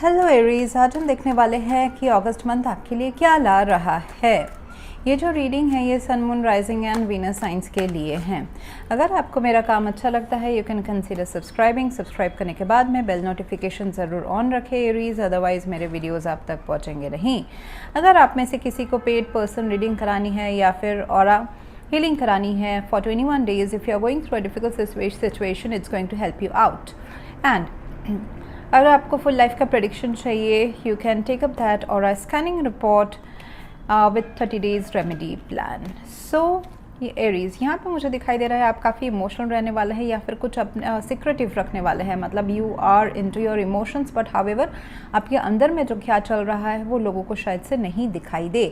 Hello Aries, आज हम देखने वाले हैं कि अगस्त मंथ आपके लिए क्या ला रहा है। ये जो रीडिंग है ये sun moon rising and Venus signs के लिए हैं। अगर आपको मेरा काम अच्छा लगता है यू कैन कंसीडर सब्सक्राइब करने के बाद में बेल नोटिफिकेशन ज़रूर ऑन रखें एरीज, अदरवाइज़ मेरे वीडियोस आप तक पहुंचेंगे नहीं। अगर आप में से किसी को पेड पर्सन रीडिंग करानी है या फिर ऑरा हीलिंग करानी है for 21 days, if you are going through a difficult situation it's going to help you out. And अगर आपको फुल लाइफ का प्रेडिक्शन चाहिए you can take up that or a scanning report with 30 days remedy plan. So ये Aries यहाँ पे मुझे दिखाई दे रहा है आप काफ़ी इमोशनल रहने वाले हैं या फिर कुछ अपने सिक्रेटिव रखने वाले हैं, मतलब you are into your emotions but however आपके अंदर में जो क्या चल रहा है वो लोगों को शायद से नहीं दिखाई दे,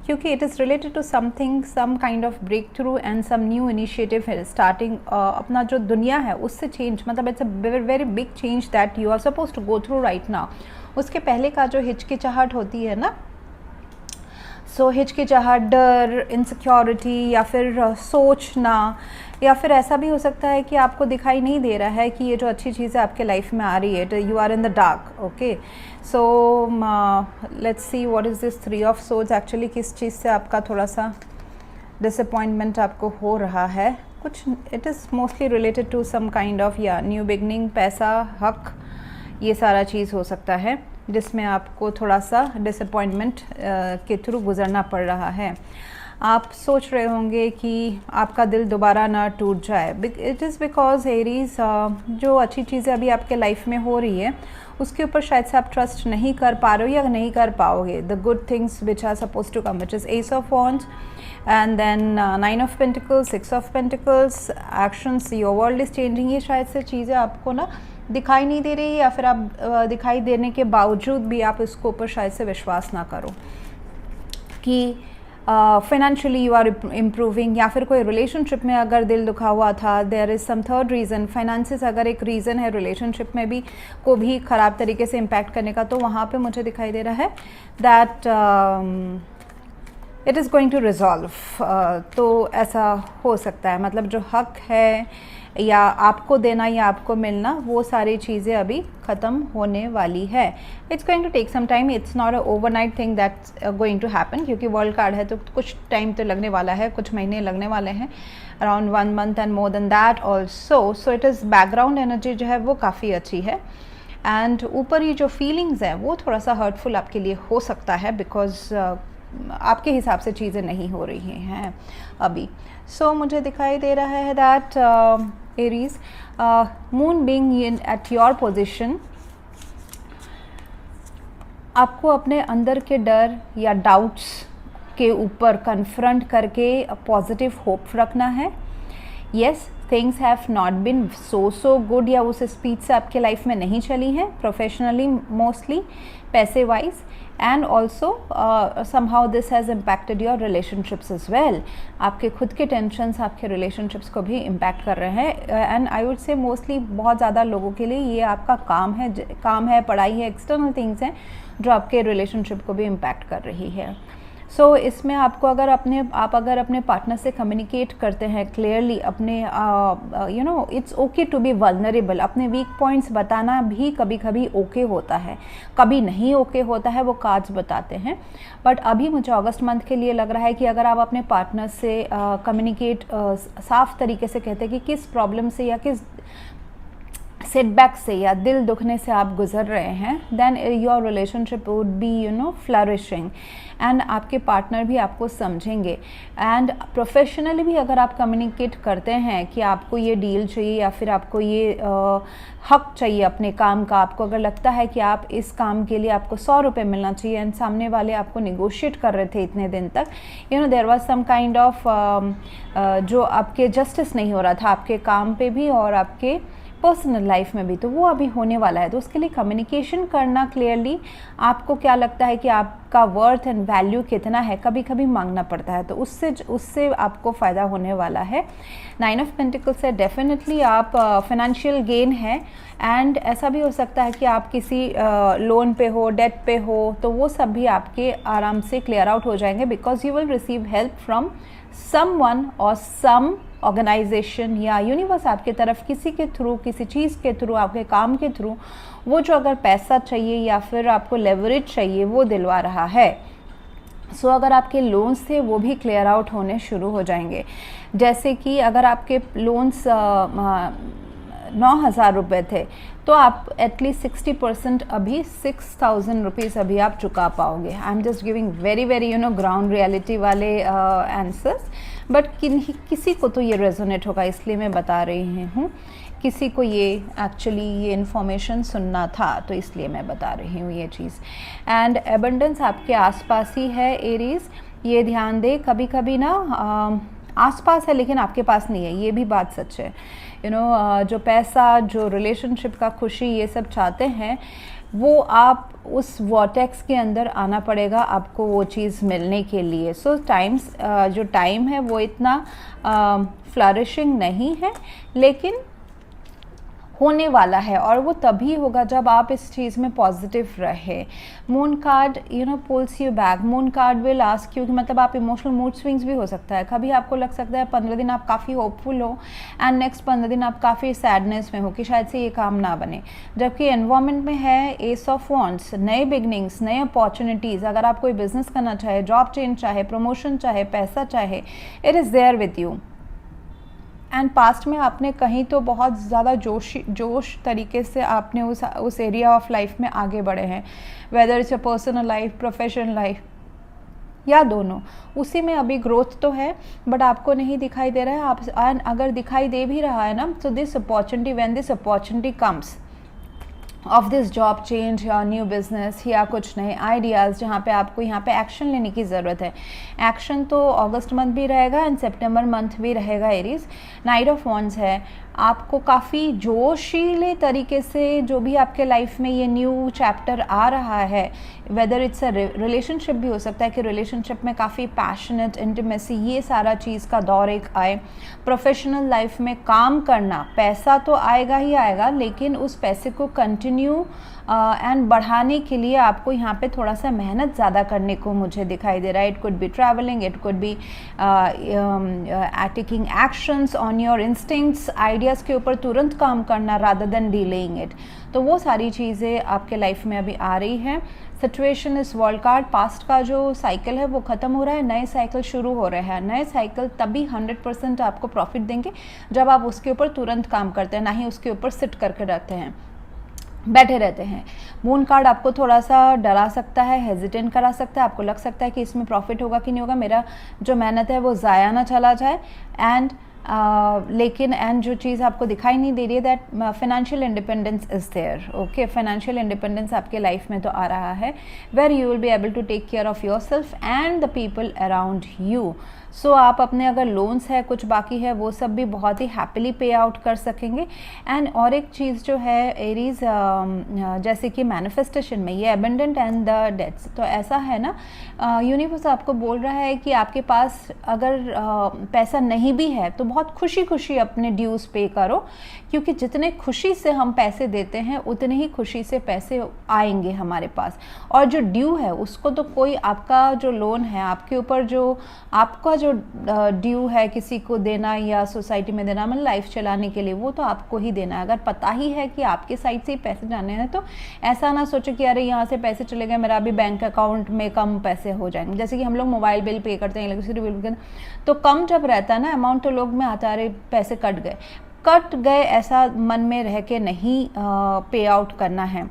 क्योंकि it is related to something, some kind of break through and some new initiative है स्टार्टिंग। अपना जो दुनिया है उससे चेंज, मतलब it's a very big change that you are suppose to go through right now. उसके पहले का जो हिचकिचाहट होती है ना, सो हिचकिचाहट, डर, इनसिक्योरिटी या फिर सोचना, या फिर ऐसा भी हो सकता है कि आपको दिखाई नहीं दे रहा है कि ये जो अच्छी चीज़ें आपके लाइफ में आ रही है, you are in the dark. Okay, so let's see what is this 3 of Swords। Actually किस चीज़ से आपका थोड़ा सा डिसअपॉइंटमेंट आपको हो रहा है, कुछ it is mostly related to some kind of या न्यू बिगनिंग, पैसा, हक, ये सारा चीज़ हो सकता है जिसमें आपको थोड़ा सा डिसअपॉइंटमेंट के थ्रू गुजरना पड़ रहा है। आप सोच रहे होंगे कि आपका दिल दोबारा ना टूट जाए। इट इज़ बिकॉज एरीज जो अच्छी चीज़ें अभी आपके लाइफ में हो रही है उसके ऊपर शायद से आप ट्रस्ट नहीं कर पा रहे हो या नहीं कर पाओगे। The good things which are suppose to come, which is ace of wands and then 9 of Pentacles, 6 of Pentacles, actions, your world is changing. ये शायद से चीज़ें आपको ना दिखाई नहीं दे रही या फिर आप दिखाई देने के बावजूद भी आप इसको ऊपर शायद से विश्वास ना करो कि फाइनेंशियली यू आर इम्प्रूविंग, या फिर कोई रिलेशनशिप में अगर दिल दुखा हुआ था, there is some third reason. Finances अगर एक रीज़न है रिलेशनशिप में भी को भी ख़राब तरीके से इम्पैक्ट करने का, तो वहाँ पे मुझे दिखाई दे रहा है that it is going to resolve. तो ऐसा हो सकता है, मतलब जो हक है या आपको देना या आपको मिलना, वो सारी चीज़ें अभी ख़त्म होने वाली है। It's going to take some time, it's not a overnight thing that's going to happen, क्योंकि वर्ल्ड कार्ड है तो कुछ टाइम तो लगने वाला है, कुछ महीने लगने वाले हैं, around 1 month and more than that also. So it is background energy जो है वो काफ़ी अच्छी है। एंड ऊपर ये जो फीलिंग्स हैं वो थोड़ा सा हर्टफुल आपके लिए हो सकता है, बिकॉज आपके हिसाब से चीज़ें नहीं हो रही हैं अभी। सो मुझे दिखाई दे रहा है that Aries, moon being in at your position, आपको अपने अंदर के डर या डाउट्स के ऊपर कन्फ्रंट करके पॉजिटिव होप रखना है। Yes, things have not been so good, या उस स्पीड से आपके लाइफ में नहीं चली हैं प्रोफेशनली, मोस्टली पैसे wise, and also somehow this has impacted your relationships as well. आपके खुद के टेंशन्स आपके रिलेशनशिप्स को भी इम्पैक्ट कर रहे हैं। And I would say mostly बहुत ज़्यादा लोगों के लिए ये आपका काम है, पढ़ाई है, एक्सटर्नल थिंग्स हैं जो आपके रिलेशनशिप को भी इम्पैक्ट कर रही है। सो इसमें आपको अगर अपने पार्टनर से कम्युनिकेट करते हैं क्लियरली, अपने you know it's okay to be vulnerable, अपने वीक पॉइंट्स बताना भी कभी कभी ओके होता है, कभी नहीं ओके होता है, वो कार्ड्स बताते हैं। बट अभी मुझे अगस्त मंथ के लिए लग रहा है कि अगर आप अपने पार्टनर से कम्युनिकेट साफ तरीके से कहते हैं कि किस प्रॉब्लम से या किस सेटबैक से या दिल दुखने से आप गुजर रहे हैं, then your relationship would be flourishing and आपके पार्टनर भी आपको समझेंगे। एंड प्रोफेशनली भी अगर आप कम्युनिकेट करते हैं कि आपको ये डील चाहिए या फिर आपको ये हक चाहिए अपने काम का, आपको अगर लगता है कि आप इस काम के लिए आपको 100 रुपये मिलना चाहिए एंड सामने वाले आपको निगोशिएट कर रहे थे इतने दिन तक, there was some kind of जो आपके जस्टिस नहीं हो रहा था आपके काम पे भी और आपके पर्सनल लाइफ में भी, तो वो अभी होने वाला है। तो उसके लिए कम्युनिकेशन करना क्लियरली, आपको क्या लगता है कि आपका वर्थ एंड वैल्यू कितना है, कभी कभी मांगना पड़ता है, तो उससे आपको फ़ायदा होने वाला है। 9 of Pentacles से डेफिनेटली आप फाइनेंशियल गेन है, एंड ऐसा भी हो सकता है कि आप किसी लोन पे हो, डेट पे हो, तो वो सब भी आपके आराम से क्लियर आउट हो जाएंगे, because you will receive help from someone और सम ऑर्गेनाइजेशन या यूनिवर्स आपके तरफ किसी के थ्रू, किसी चीज़ के थ्रू, आपके काम के थ्रू वो जो अगर पैसा चाहिए या फिर आपको लेवरेज चाहिए वो दिलवा रहा है। सो अगर आपके लोन्स थे वो भी क्लियर आउट होने शुरू हो जाएंगे। जैसे कि अगर आपके लोन्स 9,000 रुपये थे तो आप एटलीस्ट 60% अभी 6,000 रुपीज़ अभी आप चुका पाओगे। I am just giving very very ground reality वाले आंसर्स, बट किसी को तो ये रेजोनेट होगा इसलिए मैं बता रही हूँ, किसी को ये एक्चुअली ये इन्फॉर्मेशन सुनना था तो इसलिए मैं बता रही हूँ ये चीज़। एंड एबंडेंस आपके आसपास ही है एरीज, ये ध्यान दे। कभी कभी ना आसपास है लेकिन आपके पास नहीं है, ये भी बात सच है। जो पैसा, जो रिलेशनशिप का खुशी, ये सब चाहते हैं वो आप उस वॉटेक्स के अंदर आना पड़ेगा आपको वो चीज़ मिलने के लिए। सो जो टाइम है वो इतना फ्लरिशिंग नहीं है, लेकिन होने वाला है और वो तभी होगा जब आप इस चीज़ में पॉजिटिव रहे। Moon card pools you back. Moon card will ask you कि मतलब आप इमोशनल मूड स्विंग्स भी हो सकता है। कभी आपको लग सकता है 15 दिन आप काफ़ी होपफुल हो एंड नेक्स्ट 15 दिन आप काफ़ी सैडनेस में हो कि शायद से ये काम ना बने, जबकि एनवायरनमेंट में है एस ऑफ वॉन्ड्स, नए बिगनिंग्स, नए अपॉर्चुनिटीज़। अगर आप कोई बिजनेस करना चाहे, जॉब चेंज चाहे, प्रमोशन चाहे, पैसा चाहे, it is there with you. And past में आपने कहीं तो बहुत ज़्यादा जोश तरीके से आपने उस एरिया ऑफ लाइफ में आगे बढ़े हैं, whether it's a personal life, professional life या दोनों, उसी में अभी ग्रोथ तो है बट आपको नहीं दिखाई दे रहा है। आप अगर दिखाई दे भी रहा है ना, तो this opportunity, when this opportunity comes of this job change या न्यू बिजनेस या कुछ नए आइडियाज़, जहाँ पे आपको यहाँ पे एक्शन लेने की ज़रूरत है। एक्शन तो अगस्त मंथ भी रहेगा एंड सितंबर मंथ भी रहेगा। एरीज नाइट ऑफ वॉन्ड्स है, आपको काफ़ी जोशीले तरीके से जो भी आपके लाइफ में ये न्यू चैप्टर आ रहा है, वेदर इट्स अ रिलेशनशिप भी हो सकता है कि रिलेशनशिप में काफ़ी पैशनेट इंटीमेसी, ये सारा चीज़ का दौर एक आए। प्रोफेशनल लाइफ में काम करना, पैसा तो आएगा ही आएगा, लेकिन उस पैसे को कंटिन्यू एंड बढ़ाने के लिए आपको यहाँ पे थोड़ा सा मेहनत ज़्यादा करने को मुझे दिखाई दे रहा है। It could be travelling, it could be taking actions on your instincts, ideas के ऊपर तुरंत काम करना रादर देन डिलेइंग इट। तो वो सारी चीज़ें आपके लाइफ में अभी आ रही है। सिचुएशन इस वर्ल्ड कार्ड, पास्ट का जो साइकिल है वो ख़त्म हो रहा है, नए साइकिल शुरू हो रहे हैं। नए साइकिल तभी 100% आपको प्रॉफिट देंगे जब आप उसके ऊपर तुरंत काम करते हैं, ना ही उसके ऊपर सिट करके बैठे रहते हैं। मून कार्ड आपको थोड़ा सा डरा सकता है, हेजिटेंट करा सकता है, आपको लग सकता है कि इसमें प्रॉफिट होगा कि नहीं होगा, मेरा जो मेहनत है वो ज़ाया ना चला जाए। लेकिन जो चीज़ आपको दिखाई नहीं दे रही है, that financial independence is there. Okay, financial independence आपके लाइफ में तो आ रहा है, where you will be able to take care of yourself and the people around you. So आप अपने अगर लोन्स है, कुछ बाकी है, वो सब भी बहुत ही हैप्पीली पे आउट कर सकेंगे। एंड और एक चीज़ जो है एरीज, जैसे कि मैनिफेस्टेशन में ये एबंडेंट एंड द डेट्स, तो ऐसा है ना, यूनिवर्स आपको बोल रहा है कि आपके पास अगर पैसा नहीं भी है तो बहुत खुशी खुशी अपने ड्यूज़ पे करो, क्योंकि जितने खुशी से हम पैसे देते हैं उतने ही खुशी से पैसे आएंगे हमारे पास। और जो ड्यू है उसको तो कोई, आपका जो लोन है आपके ऊपर, जो आपका जो ड्यू है किसी को देना या सोसाइटी में देना, मतलब लाइफ चलाने के लिए, वो तो आपको ही देना है। अगर पता ही है कि आपके साइड से ही पैसे जाने हैं तो ऐसा ना सोचो कि अरे यहाँ से पैसे चले गए, मेरा अभी बैंक अकाउंट में कम पैसे हो जाएंगे। जैसे कि हम लोग मोबाइल बिल पे करते हैं, इलेक्ट्रिसिटी बिल पे, तो कम जब रहता है ना अमाउंट, तो लोग में आता है अरे पैसे कट गए, ऐसा मन में रह के नहीं पे आउट करना है,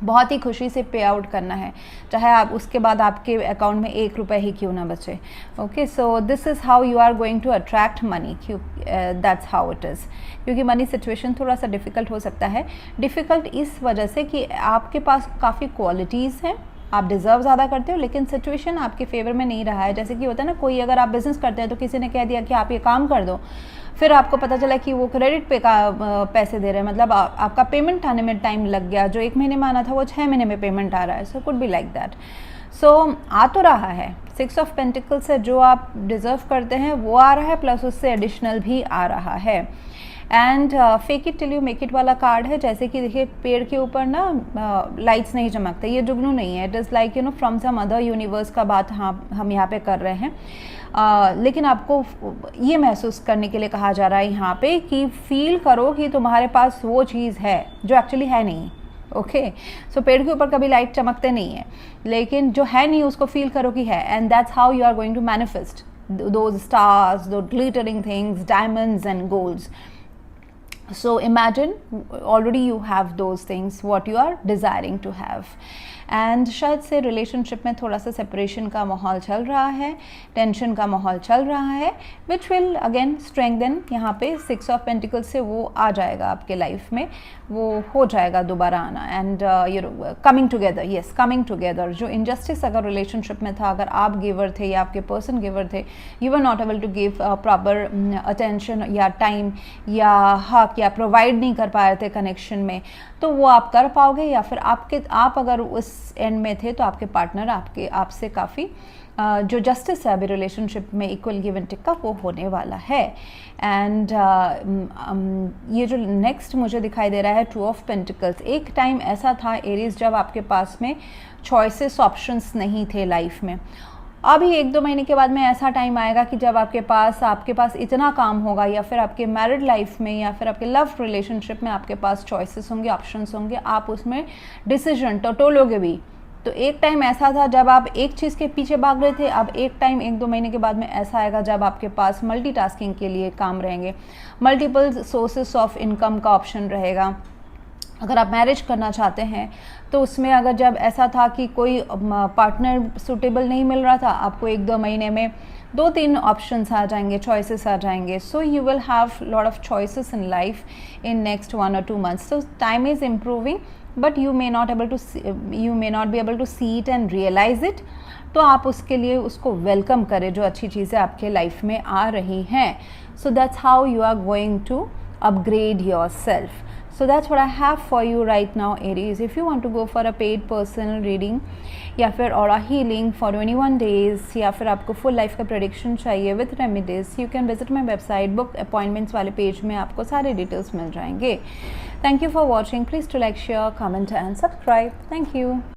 बहुत ही खुशी से पे आउट करना है, चाहे आप उसके बाद आपके अकाउंट में 1 रुपये ही क्यों ना बचे। Okay, so this is how you are going to attract money, that's how it is. क्योंकि मनी सिचुएशन थोड़ा सा डिफ़िकल्ट हो सकता है। डिफ़िकल्ट इस वजह से कि आपके पास काफ़ी क्वालिटीज़ हैं, आप डिज़र्व ज़्यादा करते हो, लेकिन सिचुएशन आपके फेवर में नहीं रहा है। जैसे कि होता है ना, कोई अगर आप बिज़नेस करते हैं तो किसी ने कह दिया कि आप ये काम कर दो, फिर आपको पता चला कि वो क्रेडिट पे का पैसे दे रहे हैं, मतलब आपका पेमेंट आने में टाइम लग गया, जो 1 महीने में आना था वो 6 महीने में पेमेंट आ रहा है। So could be like that. So आ तो रहा है, 6 ऑफ पेंटिकल्स से जो आप डिज़र्व करते हैं वो आ रहा है, प्लस उससे एडिशनल भी आ रहा है। And fake it till you make it वाला कार्ड है, जैसे कि देखिए पेड़ के ऊपर ना लाइट्स नहीं चमकते, ये जुगनू नहीं है, it is like you know from some other universe का बात हम यहाँ पे कर रहे हैं। लेकिन आपको ये महसूस करने के लिए कहा जा रहा है यहाँ पे कि फील करो कि तुम्हारे पास वो चीज़ है जो एक्चुअली है नहीं। ओके, सो पेड़ के ऊपर कभी लाइट चमकते नहीं है, लेकिन जो है नहीं उसको फील करो कि है, and that's how you are going to manifest those stars, those glittering things, diamonds and golds. So imagine already you have those things what you are desiring to have. And शायद से relationship में थोड़ा सा separation का माहौल चल रहा है, टेंशन का माहौल चल रहा है, विच विल अगेन स्ट्रेंथन। यहाँ पे 6 ऑफ पेंटिकल्स से वो आ जाएगा आपके लाइफ में, वो हो जाएगा दोबारा आना। And you know coming together, yes coming together. जो इनजस्टिस अगर रिलेशनशिप में था, अगर आप गिवर थे या आपके पर्सन गिवर थे, you were not able to give proper attention या टाइम या हक या प्रोवाइड नहीं कर पा रहे थे कनेक्शन में, तो वो आप कर पाओगे। या फिर आप अगर उस एंड में थे तो आपके पार्टनर आपसे काफ़ी जो जस्टिस है अभी रिलेशनशिप में, इक्वल गिव एंड टेक का, वो होने वाला है। एंड ये जो नेक्स्ट मुझे दिखाई दे रहा है 2 ऑफ पेंटिकल्स। एक टाइम ऐसा था एरीज जब आपके पास में चॉइसेस ऑप्शंस नहीं थे लाइफ में। अभी 1-2 महीने के बाद में ऐसा टाइम आएगा कि जब आपके पास इतना काम होगा, या फिर आपके मैरिड लाइफ में या फिर आपके लव रिलेशनशिप में आपके पास चॉइसेस होंगे, ऑप्शंस होंगे, आप उसमें डिसीजन टोलोगे भी। तो एक टाइम ऐसा था जब आप एक चीज़ के पीछे भाग रहे थे, अब एक टाइम 1-2 महीने के बाद में ऐसा आएगा जब आपके पास मल्टीटास्किंग के लिए काम रहेंगे, मल्टीपल सोर्सेस ऑफ इनकम का ऑप्शन रहेगा। अगर आप मैरिज करना चाहते हैं तो उसमें अगर जब ऐसा था कि कोई पार्टनर सूटेबल नहीं मिल रहा था, आपको 1-2 महीने में 2-3 ऑप्शंस आ जाएंगे, चॉइसेस आ जाएंगे। So you will have lot of choices in life in next 1 or 2 months. So time is improving, but you may not be able to see it and realize it. तो आप उसके लिए उसको welcome करें जो अच्छी चीज़ें आपके लाइफ में आ रही हैं। So that's how you are going to upgrade yourself. So that's what I have for you right now, Aries. If you want to go for a paid personal reading या फिर aura healing for 21 days, या फिर आपको full life का prediction चाहिए with remedies, you can visit my website. book appointments वाले page में आपको सारे डिटेल्स मिल जाएंगे। Thank you for watching. Please to like, share, comment and subscribe. Thank you.